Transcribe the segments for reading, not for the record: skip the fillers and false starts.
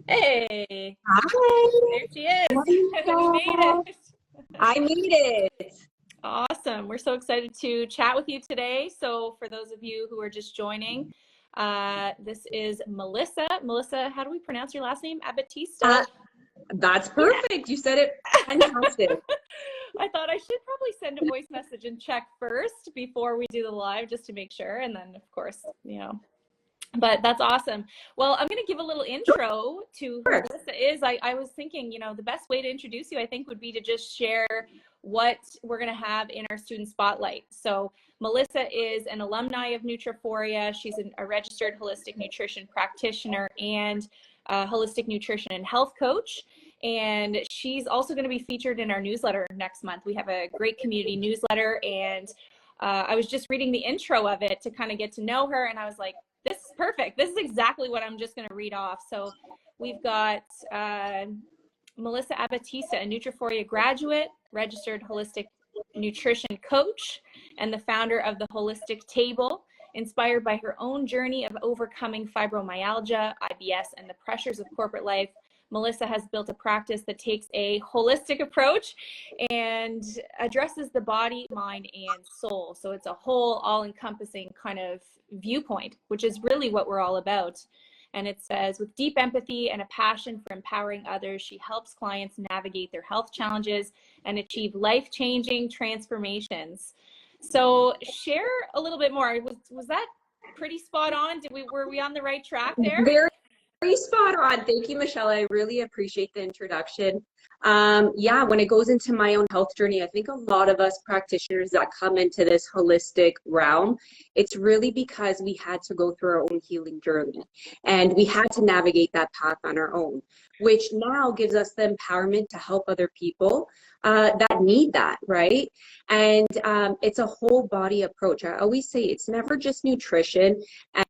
Hey, Hi. there she is. Morning, We made Michelle. it. I made it. Awesome. We're so excited to chat with you today. So, for those of you who are just joining, this is Melissa. Melissa, how do we pronounce your last name? Abbattista? Uh, that's Yeah. perfect. You said it fantastic. I thought I should probably send a voice message and check first before we do the live just to make sure. And then, of course, but that's awesome. Well, I'm going to give a little intro to who Sure. Melissa is. I was thinking, the best way to introduce you, I think, would be to just share what we're going to have in our student spotlight. So Melissa is an alumni of NutraPhoria. She's a registered holistic nutrition practitioner and holistic nutrition and health coach. And she's also going to be featured in our newsletter next month. We have a great community newsletter, and I was just reading the intro of it to kind of get to know her, and I was like, this is perfect. This is exactly what I'm just going to read off. So we've got Melissa Abbattista, a NutraPhoria graduate, registered holistic nutrition coach, and the founder of the Wholistic Table. Inspired by her own journey of overcoming fibromyalgia, IBS, and the pressures of corporate life, Melissa has built a practice that takes a holistic approach and addresses the body, mind, and soul. So it's a whole, all-encompassing kind of viewpoint, which is really what we're all about. And it says, with deep empathy and a passion for empowering others, she helps clients navigate their health challenges and achieve life-changing transformations. So share a little bit more. Was that pretty spot on? Were we on the right track there? Very spot on. Thank you, Michelle. I really appreciate the introduction. Yeah, when it goes into my own health journey, I think a lot of us practitioners that come into this holistic realm, it's really because we had to go through our own healing journey and we had to navigate that path on our own, which now gives us the empowerment to help other people that need that, right? And it's a whole body approach. I always say it's never just nutrition. And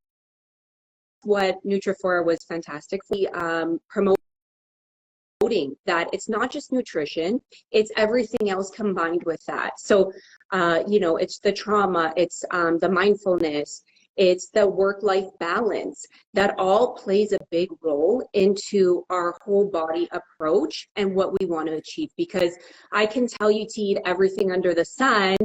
what NutraPhoria was fantastic for, promoting that it's not just nutrition, it's everything else combined with that. So, it's the trauma, it's the mindfulness, it's the work-life balance that all plays a big role into our whole body approach and what we want to achieve. Because I can tell you to eat everything under the sun,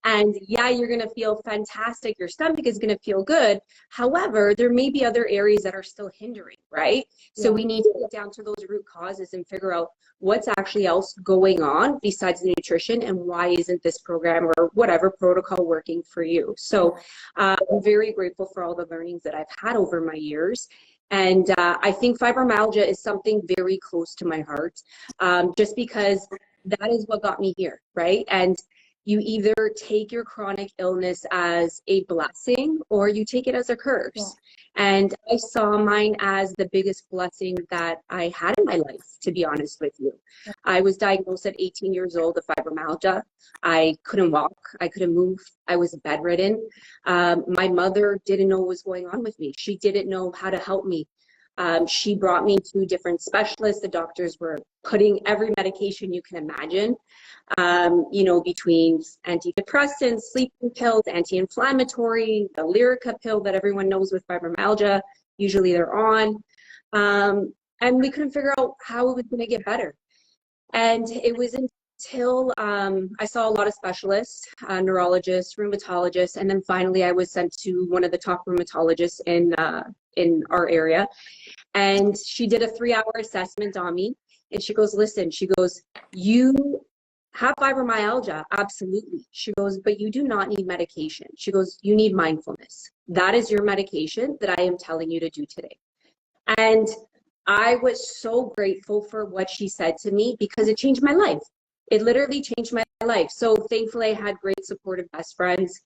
and yeah, you're going to feel fantastic. Your stomach is going to feel good. However, there may be other areas that are still hindering, right? So we need to get down to those root causes and figure out what's actually else going on besides the nutrition, and why isn't this program or whatever protocol working for you. So I'm very grateful for all the learnings that I've had over my years. And I think fibromyalgia is something very close to my heart, just because that is what got me here, right? And you either take your chronic illness as a blessing or you take it as a curse. Yeah. And I saw mine as the biggest blessing that I had in my life, to be honest with you. Yeah. I was diagnosed at 18 years old with fibromyalgia. I couldn't walk. I couldn't move. I was bedridden. My mother didn't know what was going on with me. She didn't know how to help me. She brought me to different specialists. The doctors were putting every medication you can imagine, between antidepressants, sleeping pills, anti-inflammatory, the Lyrica pill that everyone knows with fibromyalgia, usually they're on. And we couldn't figure out how it was going to get better. And it was until I saw a lot of specialists, neurologists, rheumatologists, and then finally I was sent to one of the top rheumatologists in our area. And she did a 3-hour assessment on me. And she goes, listen, she goes, you have fibromyalgia, absolutely. She goes, but you do not need medication. She goes, you need mindfulness. That is your medication that I am telling you to do today. And I was so grateful for what she said to me, because it changed my life. It literally changed my life. So thankfully I had great supportive best friends,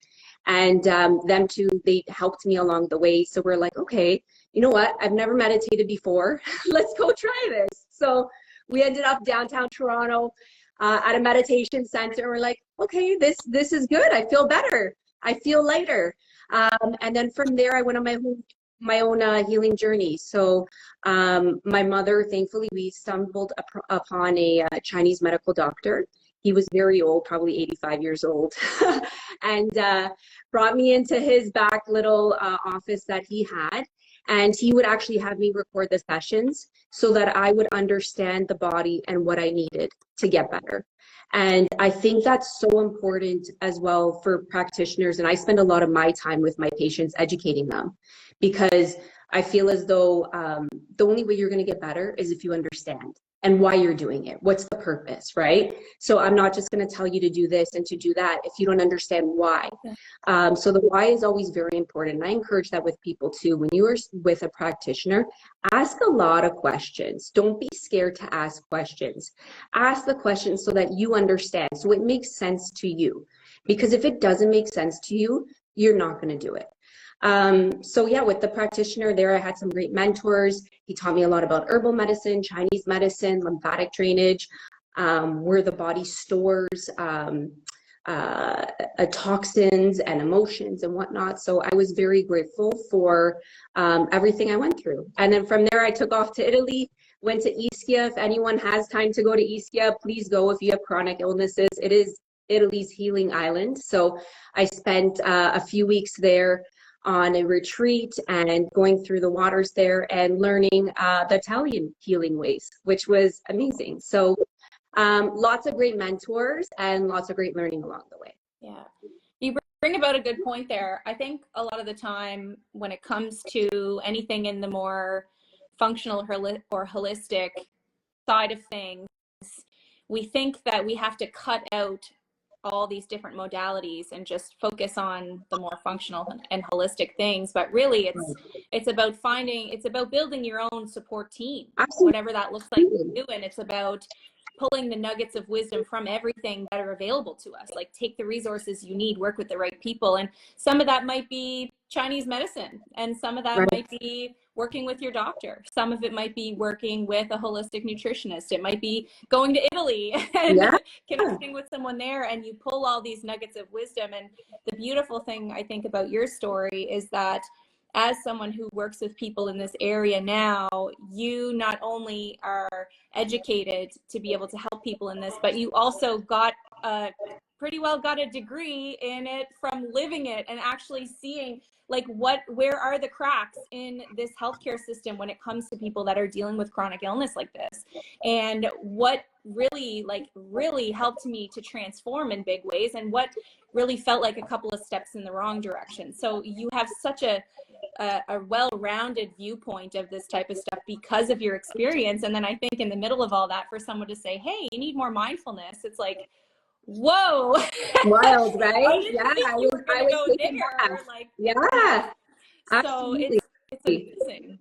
and them too, they helped me along the way. So we're like, okay, you know what? I've never meditated before. Let's go try this. So we ended up downtown Toronto at a meditation center. We're like, okay, this is good. I feel better. I feel lighter. And then from there, I went on my own healing journey. So my mother, thankfully, we stumbled upon a Chinese medical doctor. He was very old, probably 85 years old, and brought me into his back little office that he had. And he would actually have me record the sessions so that I would understand the body and what I needed to get better. And I think that's so important as well for practitioners. And I spend a lot of my time with my patients educating them, because I feel as though the only way you're going to get better is if you understand and why you're doing it. What's the purpose, right? So I'm not just going to tell you to do this and to do that if you don't understand why. So the why is always very important. And I encourage that with people too. When you are with a practitioner, ask a lot of questions. Don't be scared to ask questions. Ask the questions so that you understand, so it makes sense to you. Because if it doesn't make sense to you, you're not going to do it. So yeah, with the practitioner there, I had some great mentors. He taught me a lot about herbal medicine, Chinese medicine, lymphatic drainage, where the body stores toxins and emotions and whatnot. So I was very grateful for everything I went through. And then from there, I took off to Italy, went to Ischia. If anyone has time to go to Ischia, please go if you have chronic illnesses. It is Italy's healing island. So I spent a few weeks there on a retreat and going through the waters there and learning the Italian healing ways, which was amazing. So lots of great mentors and lots of great learning along the way. Yeah, you bring about a good point there. I think a lot of the time when it comes to anything in the more functional or holistic side of things, we think that we have to cut out all these different modalities and just focus on the more functional and holistic things. But really it's about building your own support team. Absolutely. Whatever that looks like to you. And it's about pulling the nuggets of wisdom from everything that are available to us. Like, take the resources you need, work with the right people. And some of that might be Chinese medicine, and some of that might be working with your doctor. Some of it might be working with a holistic nutritionist. It might be going to Italy and connecting with someone there, and you pull all these nuggets of wisdom. And the beautiful thing I think about your story is that as someone who works with people in this area now, you not only are educated to be able to help people in this, but you also got pretty well got a degree in it from living it and actually seeing like where are the cracks in this healthcare system when it comes to people that are dealing with chronic illness like this. And what really helped me to transform in big ways, and what really felt like a couple of steps in the wrong direction. So you have such a well-rounded viewpoint of this type of stuff because of your experience. And then I think in the middle of all that, for someone to say, hey, you need more mindfulness, it's like, whoa. Wild, right? I was go there. Like, yeah. So it's amazing.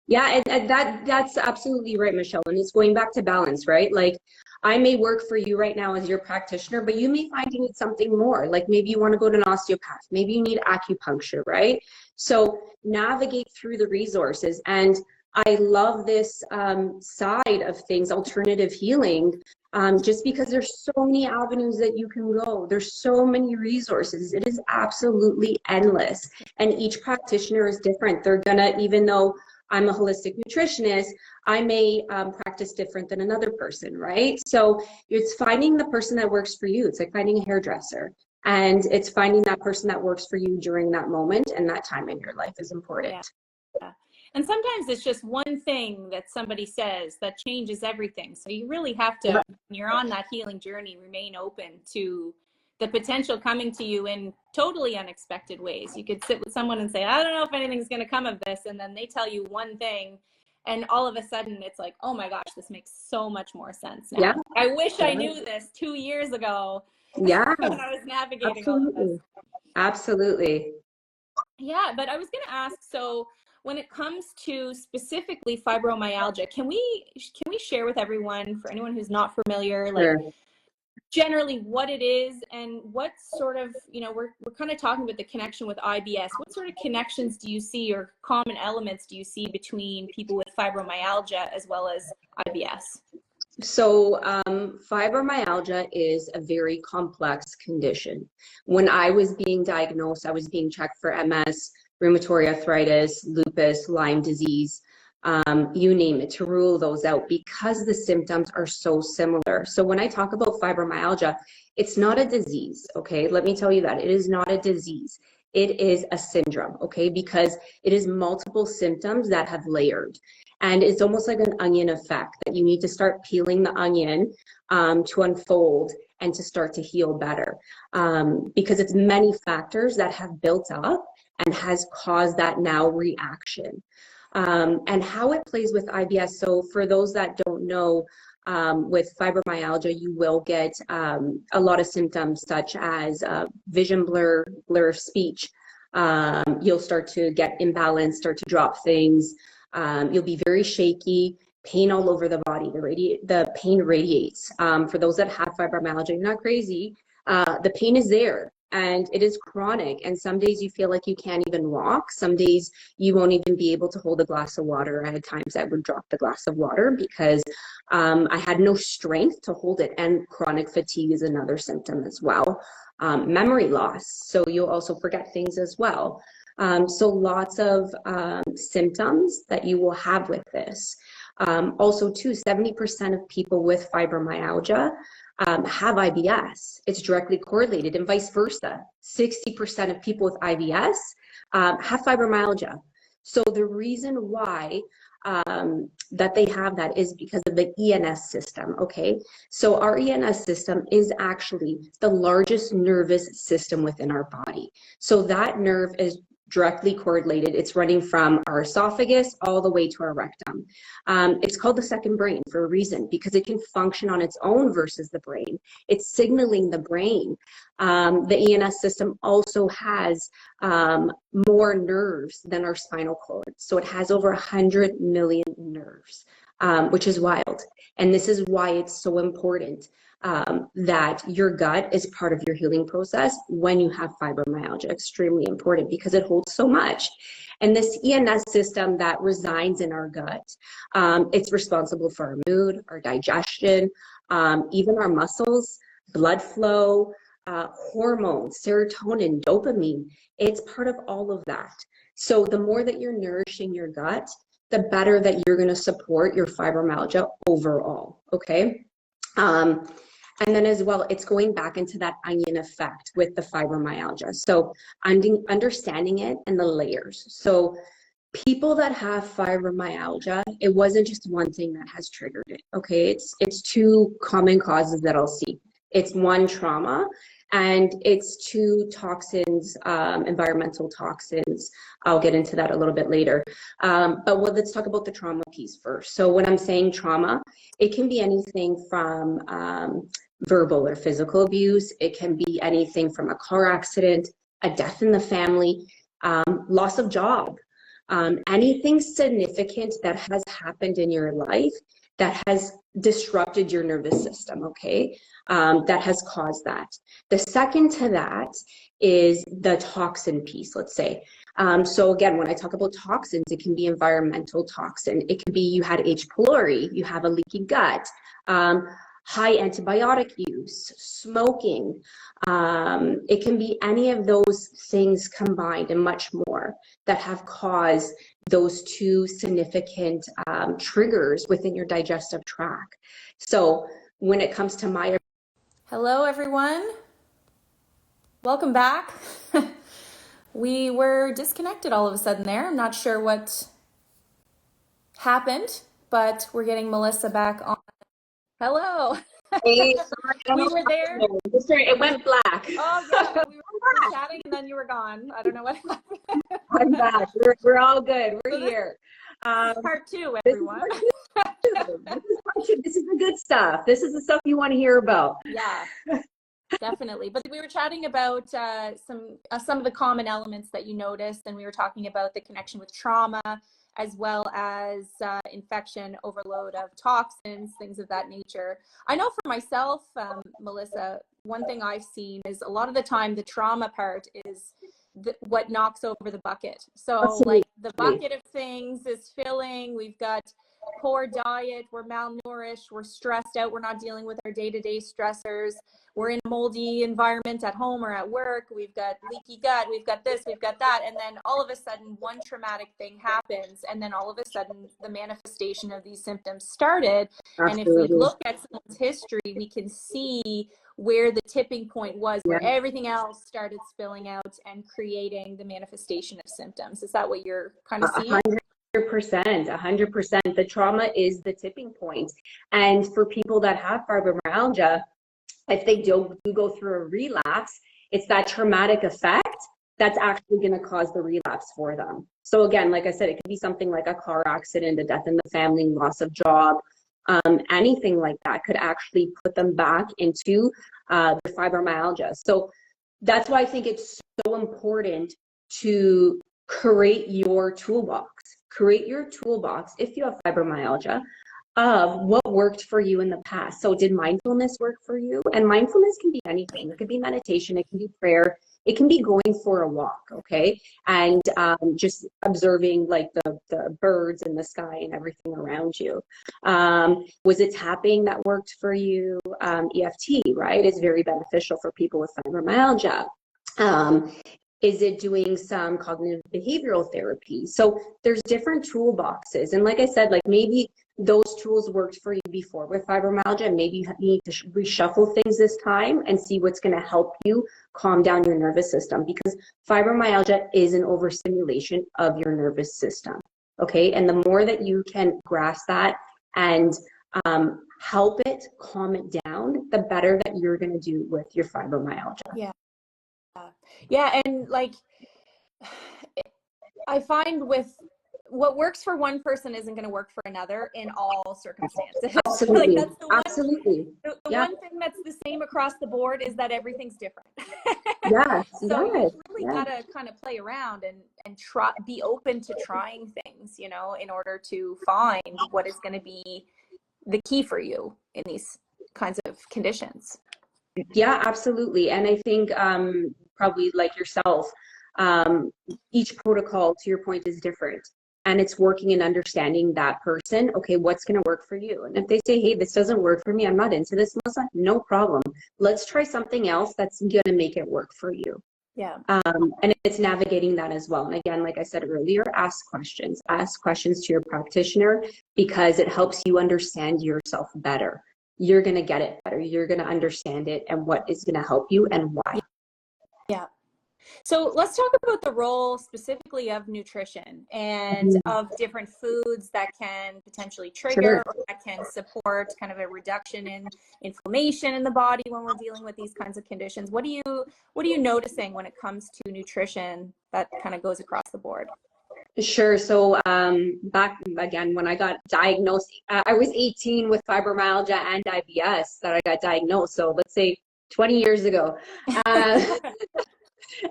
Yeah, and that's absolutely right, Michelle. And it's going back to balance, right? Like, I may work for you right now as your practitioner, but you may find you need something more. Like, maybe you want to go to an osteopath, maybe you need acupuncture, right? So navigate through the resources. And I love this side of things, alternative healing, just because there's so many avenues that you can go. There's so many resources. It is absolutely endless. And each practitioner is different. They're gonna, even though I'm a holistic nutritionist, I may practice different than another person, right? So it's finding the person that works for you. It's like finding a hairdresser. And it's finding that person that works for you during that moment and that time in your life is important. Yeah. And sometimes it's just one thing that somebody says that changes everything. So you really have to, when you're on that healing journey, remain open to the potential coming to you in totally unexpected ways. You could sit with someone and say, I don't know if anything's going to come of this. And then they tell you one thing, and all of a sudden it's like, oh my gosh, this makes so much more sense now. Yeah. I wish I knew this 2 years ago. Yeah. When I was navigating all of this. Absolutely. Yeah, but I was going to ask, so when it comes to specifically fibromyalgia, can we share with everyone, for anyone who's not familiar, like generally what it is and what sort of, we're kind of talking about the connection with IBS. What sort of connections do you see, or common elements do you see between people with fibromyalgia as well as IBS? So fibromyalgia is a very complex condition. When I was being diagnosed, I was being checked for MS, rheumatoid arthritis, lupus, Lyme disease, you name it, to rule those out because the symptoms are so similar. So when I talk about fibromyalgia, it's not a disease, okay? Let me tell you that. It is not a disease. it is a syndrome, okay? Because it is multiple symptoms that have layered. And it's almost like an onion effect that you need to start peeling the onion to unfold and to start to heal better. Because it's many factors that have built up and has caused that now reaction. And how it plays with IBS. So for those that don't know, with fibromyalgia, you will get a lot of symptoms such as vision blur, blur of speech. You'll start to get imbalanced, start to drop things. You'll be very shaky, pain all over the body. The pain radiates. For those that have fibromyalgia, you're not crazy. The pain is there. And it is chronic. And some days you feel like you can't even walk. Some days you won't even be able to hold a glass of water. I had times I would drop the glass of water because I had no strength to hold it. And chronic fatigue is another symptom as well. Memory loss. So you'll also forget things as well. So lots of symptoms that you will have with this. Also, too, 70% of people with fibromyalgia have IBS. It's directly correlated, and vice versa. 60% of people with IBS have fibromyalgia. So the reason why that they have that is because of the ENS system, okay? So our ENS system is actually the largest nervous system within our body. So that nerve is directly correlated. It's running from our esophagus all the way to our rectum. It's called the second brain for a reason, because it can function on its own versus the brain. It's signaling the brain. The ENS system also has more nerves than our spinal cord. So it has over 100 million nerves, which is wild. And this is why it's so important that your gut is part of your healing process when you have fibromyalgia. Extremely important because it holds so much. And this ENS system that resides in our gut, it's responsible for our mood, our digestion, even our muscles, blood flow, hormones, serotonin, dopamine. It's part of all of that. So the more that you're nourishing your gut, the better that you're going to support your fibromyalgia overall, okay? And then as well, it's going back into that onion effect with the fibromyalgia. So understanding it and the layers. So people that have fibromyalgia, it wasn't just one thing that has triggered it, okay? It's two common causes that I'll see. It's one, trauma, and it's two, toxins, environmental toxins. I'll get into that a little bit later. But let's talk about the trauma piece first. So when I'm saying trauma, it can be anything from verbal or physical abuse. It can be anything from a car accident, a death in the family, loss of job, anything significant that has happened in your life that has disrupted your nervous system, okay? That has caused that. The second to that is the toxin piece, let's say. So again, when I talk about toxins, it can be environmental toxin. It can be you had H. pylori, you have a leaky gut, high antibiotic use, smoking. It can be any of those things combined and much more that have caused those two significant triggers within your digestive tract. So when it comes to my... Hello, everyone. Welcome back. We were disconnected all of a sudden there. I'm not sure what happened, but we're getting Melissa back on. Hello. Hey, sorry, We were there. It went black. Oh, yeah. We were chatting and then you were gone. I don't know what happened. I'm back. We're all good. We're here. Part two, everyone. This is the good stuff. This is the stuff you want to hear about. Yeah. Definitely. But we were chatting about some of the common elements that you noticed, and we were talking about the connection with trauma, as well as infection, overload of toxins, things of that nature. I know for myself, Melissa, one thing I've seen is a lot of the time the trauma part is what knocks over the bucket. So Absolutely. like the bucket of things is filling, we've got poor diet, we're malnourished, we're stressed out, we're not dealing with our day-to-day stressors. we're in a moldy environment at home or at work, we've got leaky gut, we've got this, we've got that, and then all of a sudden one traumatic thing happens, and then all of a sudden the manifestation of these symptoms started. Absolutely. And if we look at someone's history, we can see where the tipping point was, where everything else started spilling out and creating the manifestation of symptoms. Is that what you're kind of seeing? 100%. The trauma is the tipping point. And for people that have fibromyalgia, if they do go through a relapse, it's that traumatic effect that's actually going to cause the relapse for them. So again, like I said, it could be something like a car accident, a death in the family, loss of job, anything like that could actually put them back into the fibromyalgia. So that's why I think it's so important to create your toolbox. Create your toolbox if you have fibromyalgia of what worked for you in the past. So did mindfulness work for you? And mindfulness can be anything. It could be meditation, it can be prayer, it can be going for a walk, okay? And just observing like the birds in the sky and everything around you. Was it tapping that worked for you? EFT, right, is very beneficial for people with fibromyalgia. Is it doing some cognitive behavioral therapy? So there's different toolboxes. And like I said, like maybe those tools worked for you before with fibromyalgia. Maybe you need to reshuffle things this time and see what's going to help you calm down your nervous system, because fibromyalgia is an overstimulation of your nervous system. Okay. And the more that you can grasp that and help it calm it down, the better that you're going to do with your fibromyalgia. Yeah. Yeah, and like I find with what works for one person isn't going to work for another in all circumstances. Absolutely. Like that's the one, Absolutely. The one thing that's the same across the board is that everything's different. Yes. So you really gotta kind of play around and try, be open to trying things, you know, in order to find what is going to be the key for you in these kinds of conditions. Yeah, absolutely. And I think probably like yourself, each protocol, to your point, is different. And it's working and understanding that person, okay, what's going to work for you? And if they say, hey, this doesn't work for me, I'm not into this, Melissa, no problem. Let's try something else that's going to make it work for you. Yeah. And it's navigating that as well. And again, like I said earlier, ask questions to your practitioner, because it helps you understand yourself better. You're going to get it better. You're going to understand it and what is going to help you and why. Yeah. So let's talk about the role specifically of nutrition and of different foods that can potentially trigger or that can support kind of a reduction in inflammation in the body when we're dealing with these kinds of conditions. What are you noticing when it comes to nutrition that kind of goes across the board? Sure. So back again, when I got diagnosed, I was 18 with fibromyalgia and IBS that I got diagnosed. So let's say 20 years ago.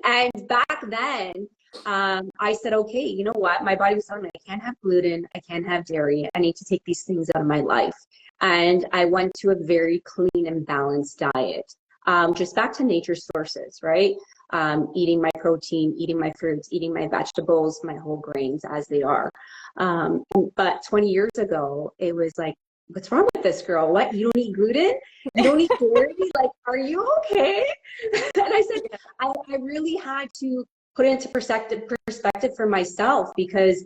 And back then, I said, okay, you know what? My body was telling me I can't have gluten, I can't have dairy. I need to take these things out of my life. And I went to a very clean and balanced diet. Just back to nature sources, right? Eating my protein, eating my fruits, eating my vegetables, my whole grains as they are. But 20 years ago, it was like, what's wrong with this girl? What? You don't eat gluten? You don't eat dairy? Like, are you okay? And I said, I really had to put it into perspective for myself, because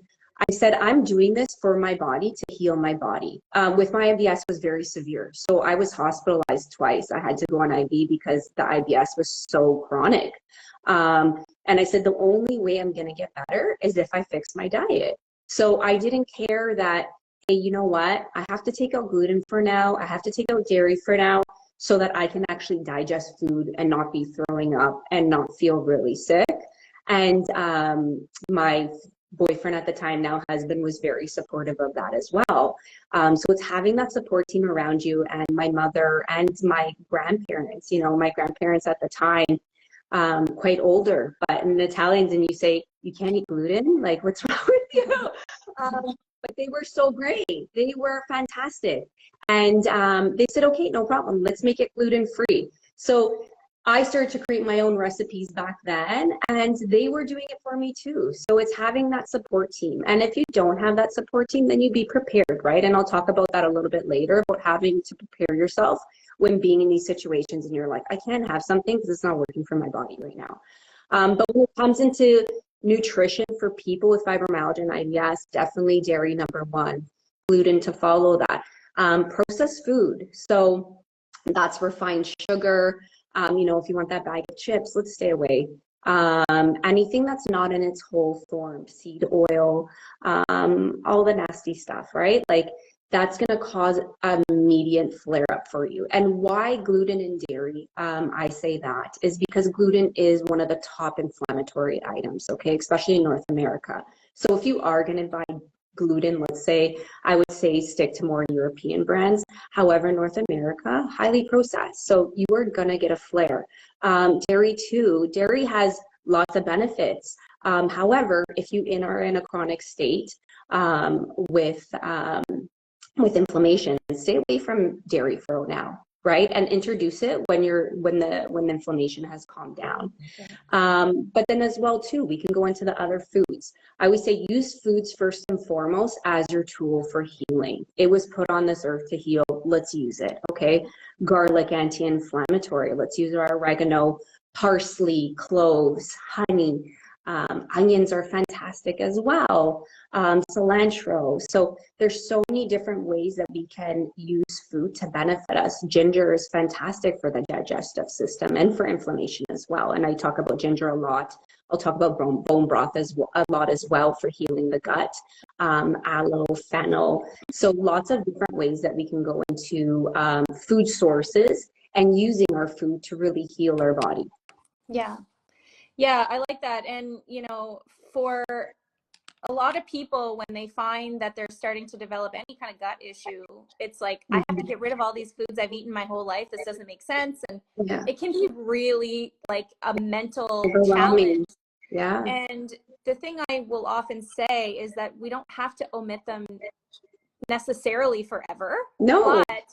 I said, I'm doing this for my body to heal my body. With my IBS was very severe. So I was hospitalized twice. I had to go on IV because the IBS was so chronic. And I said, the only way I'm going to get better is if I fix my diet. So I didn't care that, hey, you know what? I have to take out gluten for now. I have to take out dairy for now so that I can actually digest food and not be throwing up and not feel really sick. And my boyfriend at the time, now husband, was very supportive of that as well. So it's having that support team around you, and my mother and my grandparents, you know, my grandparents at the time, quite older, but in Italians, and you say, you can't eat gluten? Like, what's wrong with you? But they were so great. They were fantastic. And they said, okay, no problem. Let's make it gluten-free. So I started to create my own recipes back then, and they were doing it for me too. So it's having that support team. And if you don't have that support team, then you be prepared, right? And I'll talk about that a little bit later, about having to prepare yourself when being in these situations and you're like, I can't have something because it's not working for my body right now. But when it comes into nutrition for people with fibromyalgia and IBS, definitely dairy number one, gluten to follow that. Processed food. So that's refined sugar. You know, if you want that bag of chips, let's stay away. Anything that's not in its whole form, seed oil, all the nasty stuff, right? Like that's going to cause an immediate flare up for you. And why gluten and dairy? I say that is because gluten is one of the top inflammatory items, okay, especially in North America. So if you are going to buy gluten, let's say, I would say stick to more European brands. However, North America, highly processed. So you are going to get a flare. Dairy too. Dairy has lots of benefits. However, if you are in a chronic state with inflammation, stay away from dairy for now, right? And introduce it when the inflammation has calmed down. But then as well too, we can go into the other foods. I would say use foods first and foremost as your tool for healing. It was put on this earth to heal. Let's use it. Okay. Garlic, anti-inflammatory. Let's use our oregano, parsley, cloves, honey. Onions are fantastic as well. Cilantro. So there's so many different ways that we can use food to benefit us. Ginger is fantastic for the digestive system and for inflammation as well. And I talk about ginger a lot. I'll talk about bone broth as well, a lot as well for healing the gut. Aloe, fennel. So lots of different ways that we can go into food sources and using our food to really heal our body. Yeah. Yeah, I like that. And, you know, for a lot of people, when they find that they're starting to develop any kind of gut issue, it's like, I have to get rid of all these foods I've eaten my whole life. This doesn't make sense. And it can be really like a mental challenge. Yeah. And the thing I will often say is that we don't have to omit them necessarily forever. No. But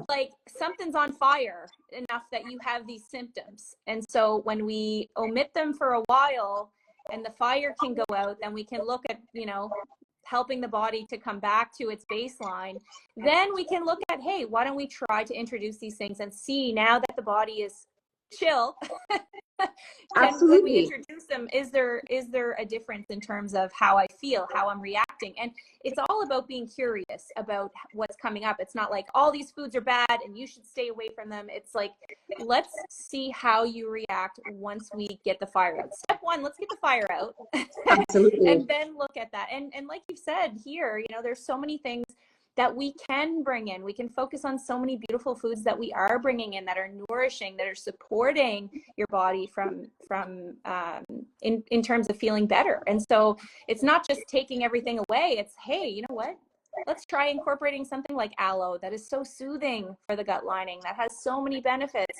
like something's on fire enough that you have these symptoms. And so when we omit them for a while and the fire can go out, then we can look at, you know, helping the body to come back to its baseline. Then we can look at, hey, why don't we try to introduce these things and see now that the body is chill. When we introduce them, is there a difference in terms of how I feel, how I'm reacting? And it's all about being curious about what's coming up. It's not like all these foods are bad and you should stay away from them. It's like, let's see how you react once we get the fire out. Step one, let's get the fire out. Absolutely. And then look at that. And like you said here, you know, there's so many things that we can bring in. We can focus on so many beautiful foods that we are bringing in that are nourishing, that are supporting your body in terms of feeling better. And so it's not just taking everything away. It's, hey, you know what? Let's try incorporating something like aloe that is so soothing for the gut lining, that has so many benefits.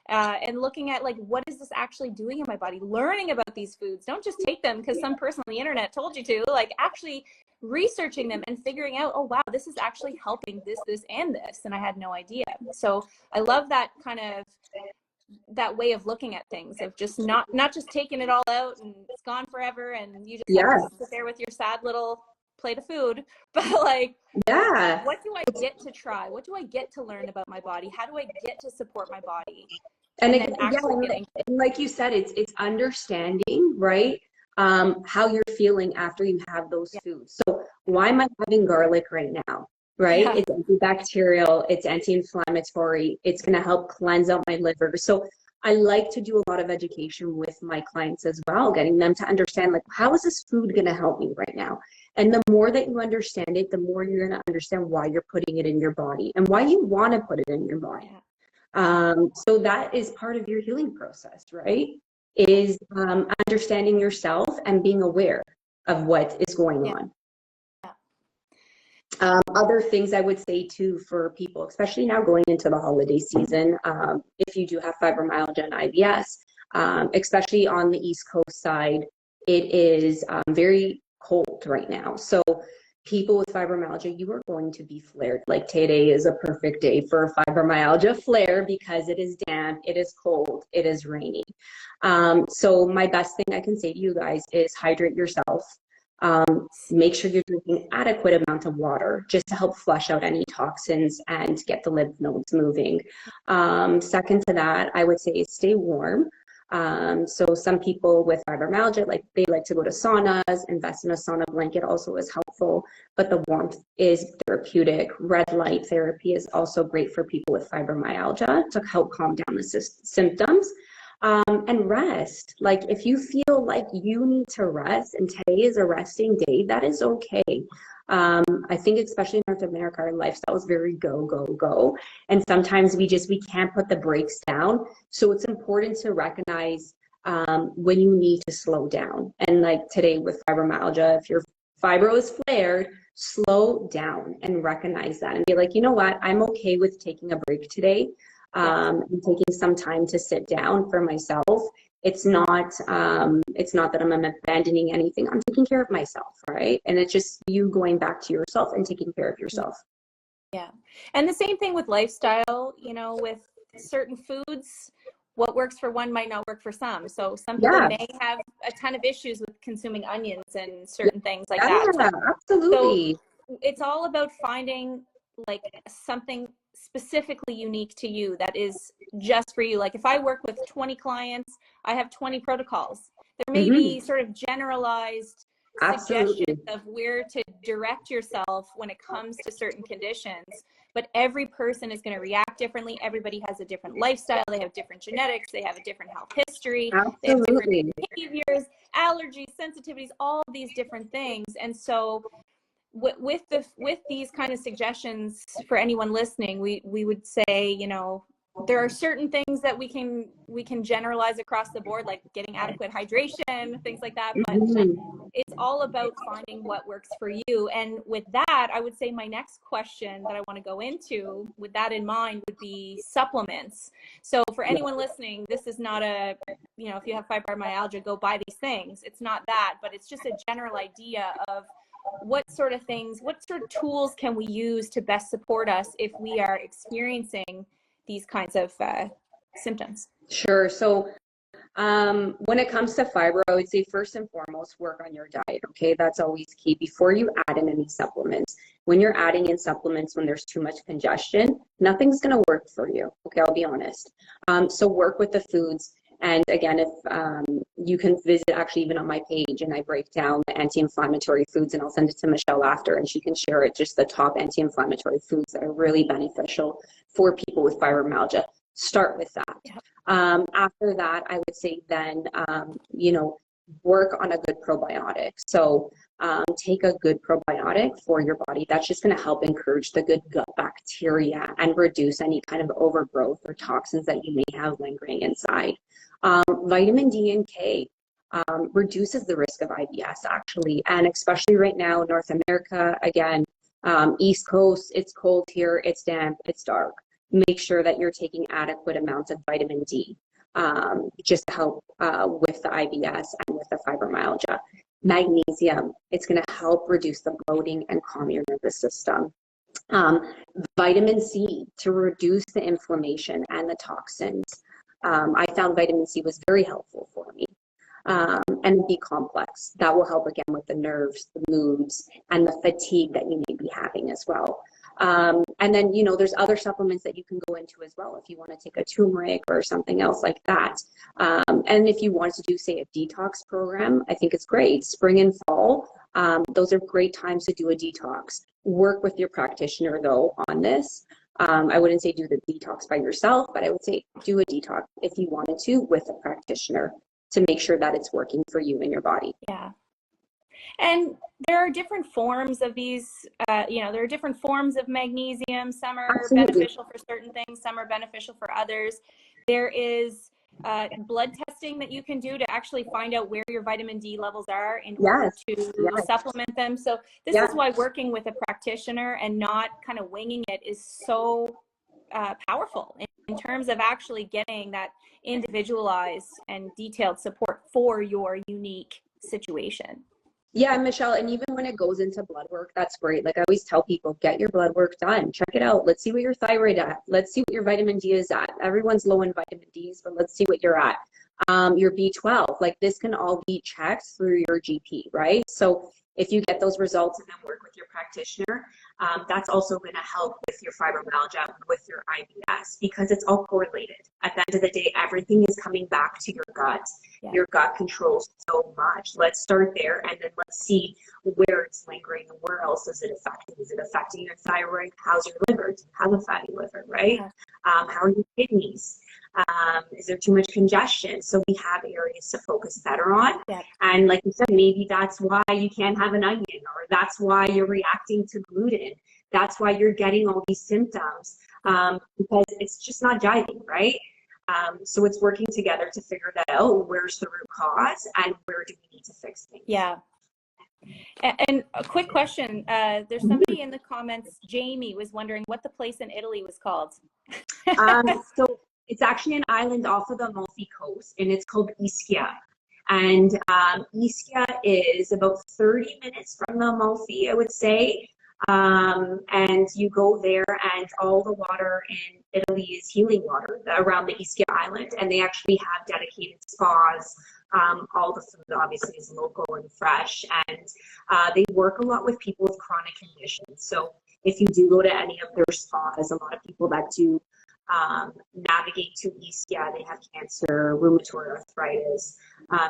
And looking at like, what is this actually doing in my body? Learning about these foods. Don't just take them because some person on the internet told you to. Like actually researching them and figuring out, oh wow, this is actually helping this, and this, and I had no idea. So I love that kind of that way of looking at things, of just not just taking it all out and it's gone forever and you just have to sit there with your sad little plate of food, but like, what do I get to try? What do I get to learn about my body? How do I get to support my body? And again, like you said, it's understanding, right? How you're feeling after you have those foods. So why am I having garlic right now? Right? Yeah. It's antibacterial, it's anti-inflammatory, it's going to help cleanse out my liver. So I like to do a lot of education with my clients as well, getting them to understand, like, how is this food going to help me right now? And the more that you understand it, the more you're going to understand why you're putting it in your body and why you want to put it in your body. So that is part of your healing process, right? Is understanding yourself and being aware of what is going on. Other things I would say too for people, especially now going into the holiday season, if you do have fibromyalgia and IBS, especially on the East Coast side, it is very cold right now. So people with fibromyalgia, you are going to be flared. Like today is a perfect day for a fibromyalgia flare because it is damp, it is cold, it is rainy. So my best thing I can say to you guys is hydrate yourself. Make sure you're drinking adequate amount of water just to help flush out any toxins and get the lymph nodes moving. Second to that, I would say stay warm. So some people with fibromyalgia, like they like to go to saunas, invest in a sauna blanket also is helpful, but the warmth is therapeutic. Red light therapy is also great for people with fibromyalgia to help calm down the symptoms. And rest. Like if you feel like you need to rest and today is a resting day, that is okay. I think especially in North America, our lifestyle is very go, go, go. And sometimes we can't put the brakes down. So it's important to recognize when you need to slow down. And like today with fibromyalgia, if your fibro is flared, slow down and recognize that and be like, you know what, I'm okay with taking a break today. And taking some time to sit down for myself. It's not that I'm abandoning anything. I'm taking care of myself, right? And it's just you going back to yourself and taking care of yourself. Yeah. And the same thing with lifestyle, you know, with certain foods, what works for one might not work for some. So some people may have a ton of issues with consuming onions and certain things like that. Yeah, absolutely. So it's all about finding like something specifically unique to you that is just for you. Like if I work with 20 clients, I have 20 protocols. There may be sort of generalized suggestions of where to direct yourself when it comes to certain conditions, but every person is going to react differently. Everybody has a different lifestyle. They have different genetics. They have a different health history. They have different behaviors, allergies, sensitivities, all of these different things. And so with these kind of suggestions for anyone listening, we would say, you know, there are certain things that we can generalize across the board, like getting adequate hydration, things like that. But it's all about finding what works for you. And with that, I would say my next question that I want to go into with that in mind would be supplements. So for anyone listening, this is not a, you know, if you have fibromyalgia, go buy these things. It's not that, but it's just a general idea of what sort of things, what sort of tools can we use to best support us if we are experiencing these kinds of symptoms? Sure. So when it comes to fibro, I would say first and foremost, work on your diet. Okay. That's always key before you add in any supplements. When you're adding in supplements, when there's too much congestion, nothing's going to work for you. Okay. I'll be honest. So work with the foods. And again, if you can visit actually even on my page, and I break down the anti-inflammatory foods, and I'll send it to Michelle after, and she can share it, just the top anti-inflammatory foods that are really beneficial for people with fibromyalgia. Start with that. Yep. After that, I would say then, you know, work on a good probiotic. So take a good probiotic for your body. That's just going to help encourage the good gut bacteria and reduce any kind of overgrowth or toxins that you may have lingering inside. Vitamin D and K reduces the risk of IBS actually, and especially right now in North America, again, East Coast, it's cold here, it's damp, it's dark. Make sure that you're taking adequate amounts of vitamin D just to help with the IBS and with the fibromyalgia. Magnesium, it's going to help reduce the bloating and calm your nervous system. Vitamin C to reduce the inflammation and the toxins. I found vitamin C was very helpful for me. And B complex, that will help again with the nerves, the moods, and the fatigue that you may be having as well. And then, you know, there's other supplements that you can go into as well if you want to take a turmeric or something else like that. And if you want to do, say, a detox program, I think it's great. Spring and fall, those are great times to do a detox. Work with your practitioner, though, on this. I wouldn't say do the detox by yourself, but I would say do a detox if you wanted to with a practitioner to make sure that it's working for you and your body. Yeah. And there are different forms of these, you know, there are different forms of magnesium. Some are beneficial for certain things, some are beneficial for others. There is blood testing that you can do to actually find out where your vitamin D levels are in order to supplement them. So this is why working with a practitioner and not kind of winging it is so powerful in terms of actually getting that individualized and detailed support for your unique situation. Yeah, Michelle, and even when it goes into blood work, that's great. Like I always tell people, get your blood work done. Check it out. Let's see what your thyroid at. Let's see what your vitamin D is at. Everyone's low in vitamin Ds, but let's see what you're at. Your B12, like this can all be checked through your GP, right? So if you get those results and then work with your practitioner, that's also going to help with your fibromyalgia, with your IBS, because it's all correlated. At the end of the day, everything is coming back to your gut. Yeah. Your gut controls so much. Let's start there, and then let's see where it's lingering and where else is it affecting. Is it affecting your thyroid? How's your liver? Do you have a fatty liver, right? Yeah. How are your kidneys? Is there too much congestion? So we have areas to focus better on. Yeah. And like you said, maybe that's why you can't have an onion, or that's why you're reacting to gluten. That's why you're getting all these symptoms, because it's just not jiving, right? So it's working together to figure that out. Where's the root cause and where do we need to fix things? Yeah. And a quick question. There's somebody in the comments, Jamie, was wondering what the place in Italy was called. So it's actually an island off of the Amalfi Coast, and it's called Ischia. And Ischia is about 30 minutes from the Amalfi, I would say. And you go there, and all the water in Italy is healing water around the Ischia Island. And they actually have dedicated spas. All the food obviously is local and fresh. And they work a lot with people with chronic conditions. So if you do go to any of their spas, a lot of people that do navigate to Ischia, they have cancer, rheumatoid arthritis,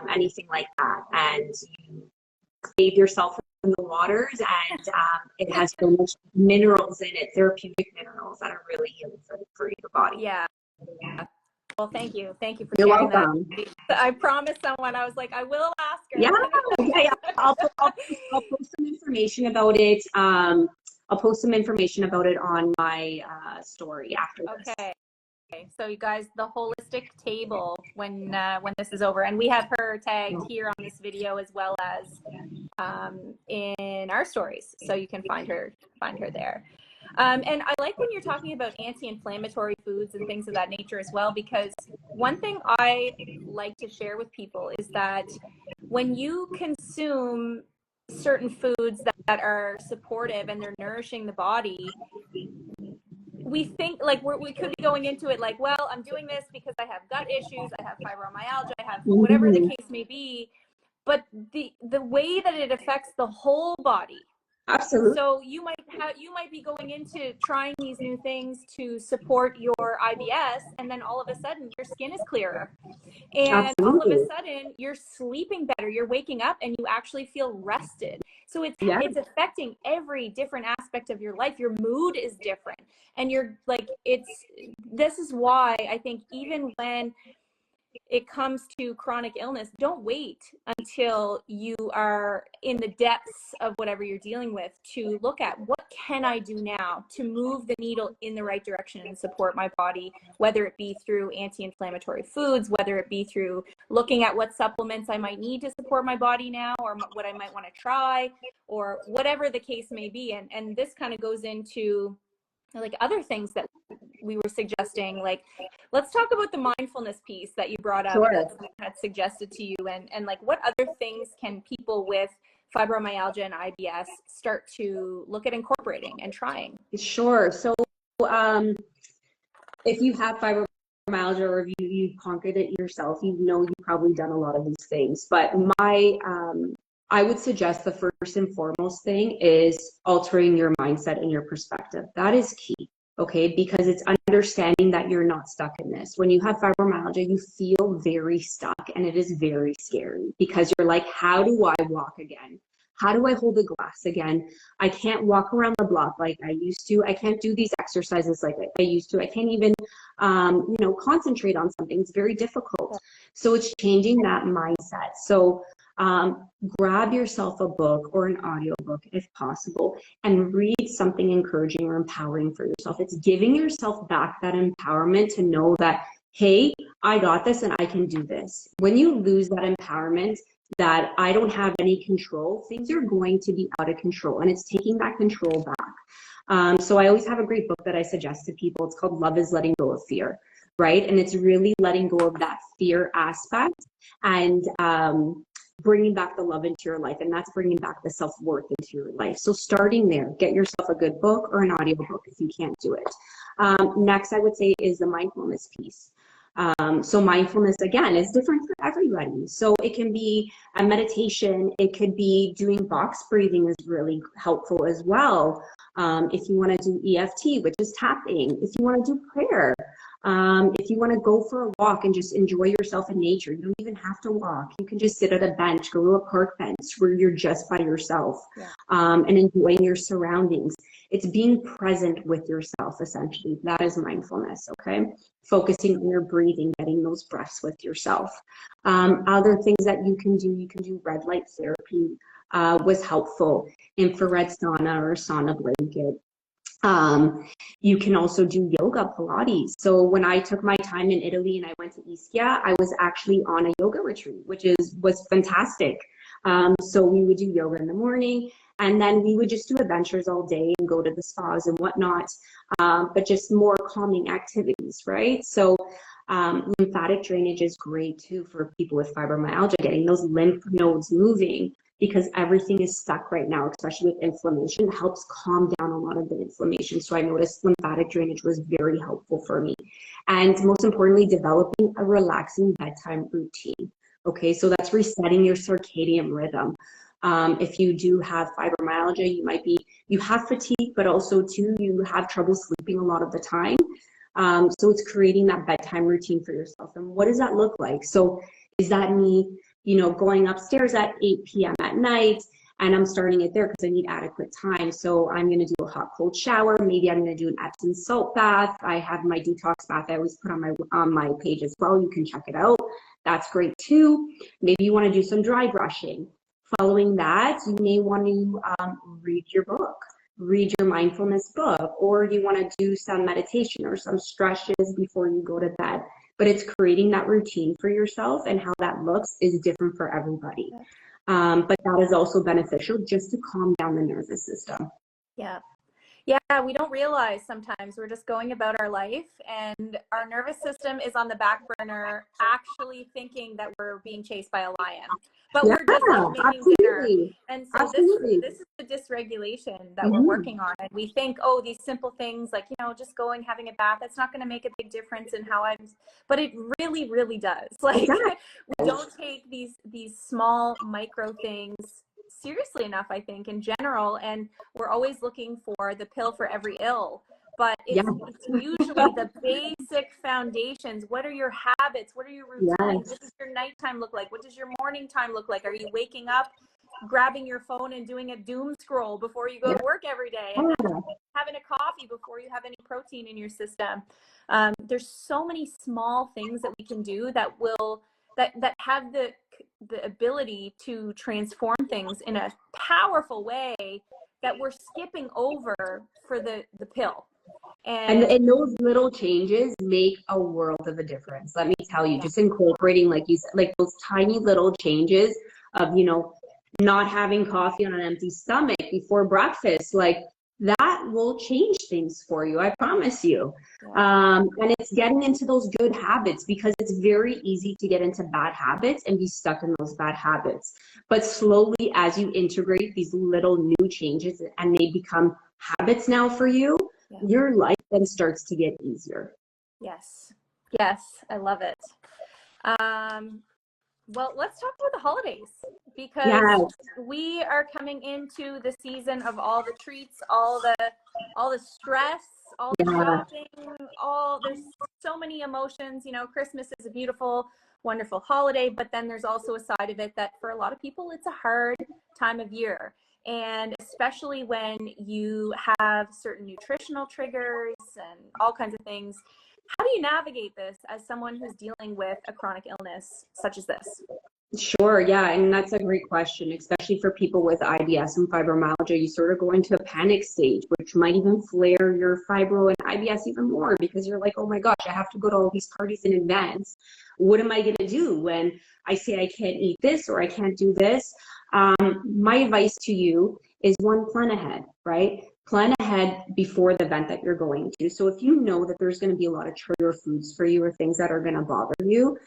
anything like that, and you bathe yourself in the waters, and it has so much minerals in it, therapeutic minerals that are really healing for your body. Yeah. Well, thank you for sharing that. I promised someone, I was like, I will ask her. Yeah. I'll post some information about it. I'll post some information about it on my story after this. Okay. So you guys, the holistic table when this is over, and we have her tagged here on this video as well as in our stories, so you can find her there. And I like when you're talking about anti-inflammatory foods and things of that nature as well, because one thing I like to share with people is that when you consume certain foods that are supportive and they're nourishing the body, we think like we could be going into it like, well, I'm doing this because I have gut issues, I have fibromyalgia, I have whatever the case may be, but the way that it affects the whole body. Absolutely. So you might be going into trying these new things to support your IBS, and then all of a sudden your skin is clearer, and all of a sudden you're sleeping better, you're waking up and you actually feel rested. So it's affecting every different aspect of your life. Your mood is different, and you're like, this is why I think even when it comes to chronic illness, don't wait until you are in the depths of whatever you're dealing with to look at what can I do now to move the needle in the right direction and support my body, whether it be through anti-inflammatory foods, whether it be through looking at what supplements I might need to support my body now, or what I might want to try, or whatever the case may be. And this kind of goes into like other things that we were suggesting, like let's talk about the mindfulness piece that you brought up. Sure. That we had suggested to you, and like what other things can people with fibromyalgia and IBS start to look at incorporating and trying? Sure. So if you have fibromyalgia, or if you've conquered it yourself, you've probably done a lot of these things, but I would suggest the first and foremost thing is altering your mindset and your perspective. That is key, okay? Because it's understanding that you're not stuck in this. When you have fibromyalgia, you feel very stuck, and it is very scary because you're like, how do I walk again? How do I hold a glass again? I can't walk around the block like I used to. I can't do these exercises like I used to. I can't even, concentrate on something. It's very difficult. So it's changing that mindset. So grab yourself a book or an audiobook if possible and read something encouraging or empowering for yourself. It's giving yourself back that empowerment to know that, hey, I got this and I can do this. When you lose that empowerment, that I don't have any control, things are going to be out of control, and it's taking that control back. So I always have a great book that I suggest to people. It's called Love is Letting Go of Fear, right? And it's really letting go of that fear aspect and bringing back the love into your life, and that's bringing back the self-worth into your life. So starting there, get yourself a good book or an audiobook if you can't do it. Next, I would say, is the mindfulness piece. So mindfulness, again, is different for everybody. So it can be a meditation. It could be doing box breathing is really helpful as well. If you want to do EFT, which is tapping, if you want to do prayer, if you want to go for a walk and just enjoy yourself in nature, you don't even have to walk. You can just sit at a bench, go to a park bench where you're just by yourself, and enjoying your surroundings. It's being present with yourself, essentially. That is mindfulness, okay? Focusing on your breathing, getting those breaths with yourself. Other things that you can do red light therapy was helpful, infrared sauna or sauna blanket. You can also do yoga, Pilates. So when I took my time in Italy and I went to Ischia, I was actually on a yoga retreat, which was fantastic. So we would do yoga in the morning, and then we would just do adventures all day and go to the spas and whatnot, but just more calming activities, right? So lymphatic drainage is great too for people with fibromyalgia, getting those lymph nodes moving, because everything is stuck right now, especially with inflammation. It helps calm down a lot of the inflammation. So I noticed lymphatic drainage was very helpful for me. And most importantly, developing a relaxing bedtime routine. Okay, so that's resetting your circadian rhythm. If you do have fibromyalgia, you have fatigue, but also too, you have trouble sleeping a lot of the time. So it's creating that bedtime routine for yourself. And what does that look like? So is that me, going upstairs at 8 p.m. at night, and I'm starting it there because I need adequate time. So I'm going to do a hot cold shower. Maybe I'm going to do an Epsom salt bath. I have my detox bath I always put on my page as well. You can check it out. That's great too. Maybe you want to do some dry brushing. Following that, you may want to read your book, read your mindfulness book, or you want to do some meditation or some stretches before you go to bed. But it's creating that routine for yourself, and how that looks is different for everybody. But that is also beneficial just to calm down the nervous system. Yeah. Yeah, we don't realize sometimes we're just going about our life and our nervous system is on the back burner, actually thinking that we're being chased by a lion, but we're just like making dinner. And so this is the dysregulation that we're working on. And we think, oh, these simple things like, just going, having a bath, that's not going to make a big difference in how but it really, really does. Like we don't take these small micro things seriously enough, I think, in general, and we're always looking for the pill for every ill, but it's usually the basic foundations. What are your habits? What are your routines? What does your nighttime look like? What does your morning time look like? Are you waking up, grabbing your phone and doing a doom scroll before you go to work every day, and then having a coffee before you have any protein in your system? There's so many small things that we can do that have the ability to transform things in a powerful way that we're skipping over for the pill. And those little changes make a world of a difference. Let me tell you, just incorporating, like you said, like those tiny little changes of, not having coffee on an empty stomach before breakfast, like that will change things for you. I promise you. And it's getting into those good habits, because it's very easy to get into bad habits and be stuck in those bad habits. But slowly, as you integrate these little new changes and they become habits now for you, your life then starts to get easier. Yes, I love it. Well, let's talk about the holidays, because we are coming into the season of all the treats, all the stress, all the shopping, there's so many emotions. Christmas is a beautiful, wonderful holiday, but then there's also a side of it that for a lot of people, it's a hard time of year. And especially when you have certain nutritional triggers and all kinds of things. How do you navigate this as someone who's dealing with a chronic illness such as this? Sure, yeah, and that's a great question, especially for people with IBS and fibromyalgia. You sort of go into a panic stage, which might even flare your fibro and IBS even more, because you're like, oh my gosh, I have to go to all these parties in advance. What am I going to do when I say I can't eat this or I can't do this? My advice to you is plan ahead, right? Plan ahead before the event that you're going to. So if you know that there's going to be a lot of trigger foods for you or things that are going to bother you,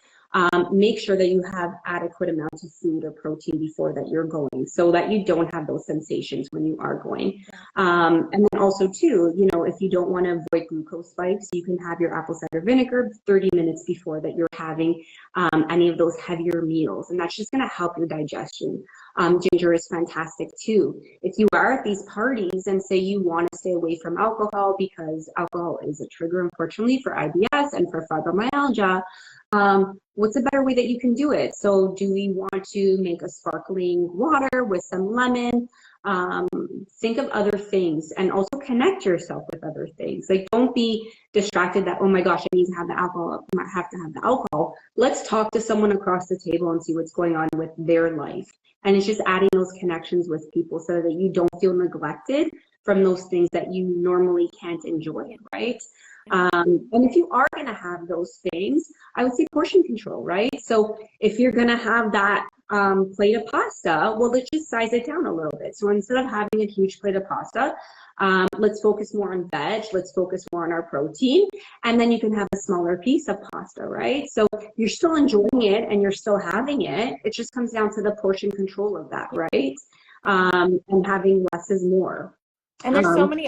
Make sure that you have adequate amounts of food or protein before that you're going, so that you don't have those sensations when you are going. And then also too, you know, if you don't want to avoid glucose spikes, you can have your apple cider vinegar 30 minutes before that you're having any of those heavier meals, and that's just going to help your digestion. Ginger is fantastic too. If you are at these parties and say you want to stay away from alcohol because alcohol is a trigger, unfortunately, for IBS and for fibromyalgia, what's a better way that you can do it? So do we want to make a sparkling water with some lemon? Think of other things, and also connect yourself with other things. Like, don't be distracted that, oh my gosh, I need to have the alcohol, I have to have the alcohol. Let's talk to someone across the table and see what's going on with their life. And it's just adding those connections with people so that you don't feel neglected from those things that you normally can't enjoy, right? And if you are going to have those things, I would say portion control, right? So if you're going to have that plate of pasta, well, let's just size it down a little bit. So instead of having a huge plate of pasta, let's focus more on veg, let's focus more on our protein, and then you can have a smaller piece of pasta, right? So you're still enjoying it and you're still having it. It just comes down to the portion control of that, right? And having less is more. And there's so many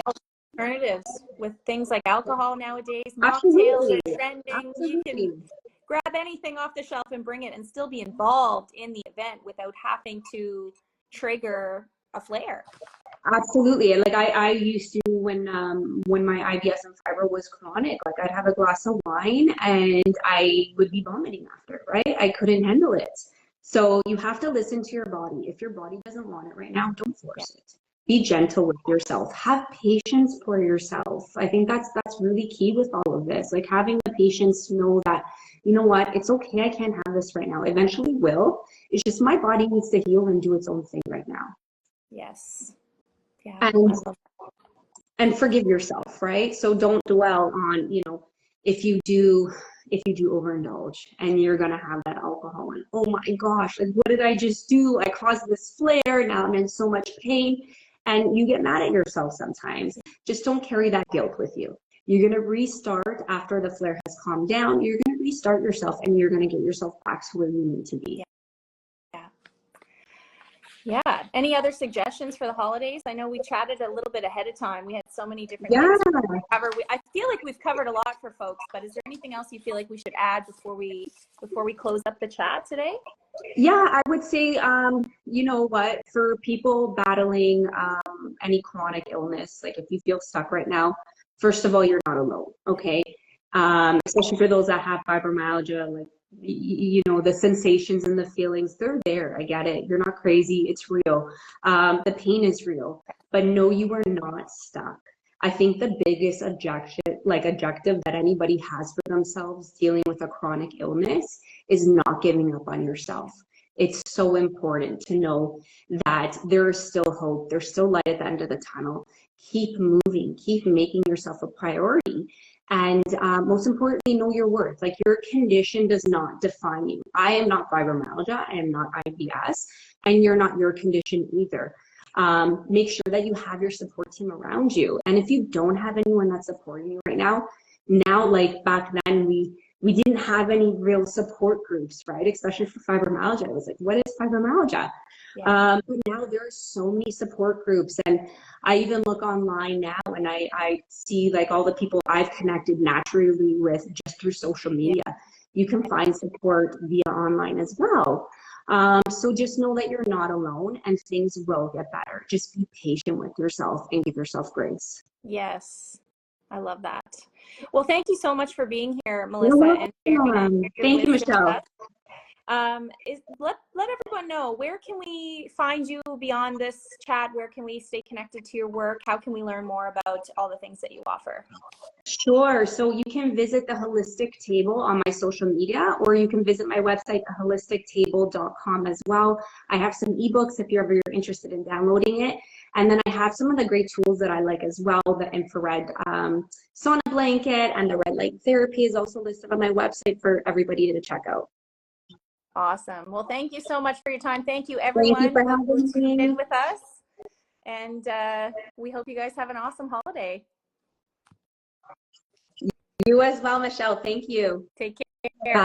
alternatives with things like alcohol nowadays. Mocktails Absolutely. are trending. Absolutely. You can grab anything off the shelf and bring it and still be involved in the event without having to trigger a flare. Absolutely. Like I used to, when my IBS and fibro was chronic, like I'd have a glass of wine and I would be vomiting after, right? I couldn't handle it. So you have to listen to your body. If your body doesn't want it right now, don't force it. Be gentle with yourself. Have patience for yourself. I think that's really key with all of this. Like having the patience to know that, you know what, it's okay, I can't have this right now. Eventually will. It's just my body needs to heal and do its own thing right now. Yes. Yeah. And forgive yourself, right? So don't dwell on, you know, if you do overindulge and you're gonna have that alcohol and, oh my gosh, like what did I just do? I caused this flare, now I'm in so much pain. And you get mad at yourself sometimes. Just don't carry that guilt with you. You're gonna restart after the flare has calmed down. You're gonna restart yourself and you're gonna get yourself back to where you need to be. Yeah. Any other suggestions for the holidays? I know we chatted a little bit ahead of time. We had so many different things to cover. I feel like we've covered a lot for folks, but is there anything else you feel like we should add before we close up the chat today? Yeah, I would say, you know what, for people battling any chronic illness, like if you feel stuck right now, first of all, you're not alone, okay? Especially for those that have fibromyalgia, like, you know, the sensations and the feelings, they're there. I get it. You're not crazy. It's real. The pain is real, but no, you are not stuck. I think the biggest objective that anybody has for themselves dealing with a chronic illness is not giving up on yourself. It's so important to know that there is still hope. There's still light at the end of the tunnel. Keep moving. Keep making yourself a priority. And most importantly, know your worth. Like, your condition does not define you. I am not fibromyalgia. I am not IBS. And you're not your condition either. Make sure that you have your support team around you. And if you don't have anyone that's supporting you right now, like back then, we didn't have any real support groups, right? Especially for fibromyalgia. I was like, what is fibromyalgia? Yeah. But now there are so many support groups, and I even look online now and I see like all the people I've connected naturally with just through social media. Yeah. You can find support via online as well. So just know that you're not alone and things will get better. Just be patient with yourself and give yourself grace. Yes. I love that. Well, thank you so much for being here, Melissa. And thank you, Michelle. Let everyone know, where can we find you beyond this chat? Where can we stay connected to your work? How can we learn more about all the things that you offer? Sure. So you can visit the Wholistic Table on my social media, or you can visit my website, theholistictable.com as well. I have some ebooks if you're ever interested in downloading it. And then I have some of the great tools that I like as well. The infrared sauna blanket and the red light therapy is also listed on my website for everybody to check out. Awesome. Well, thank you so much for your time. Thank you, everyone, thank you for who tuned in with us. And we hope you guys have an awesome holiday. You as well, Michelle. Thank you. Take care.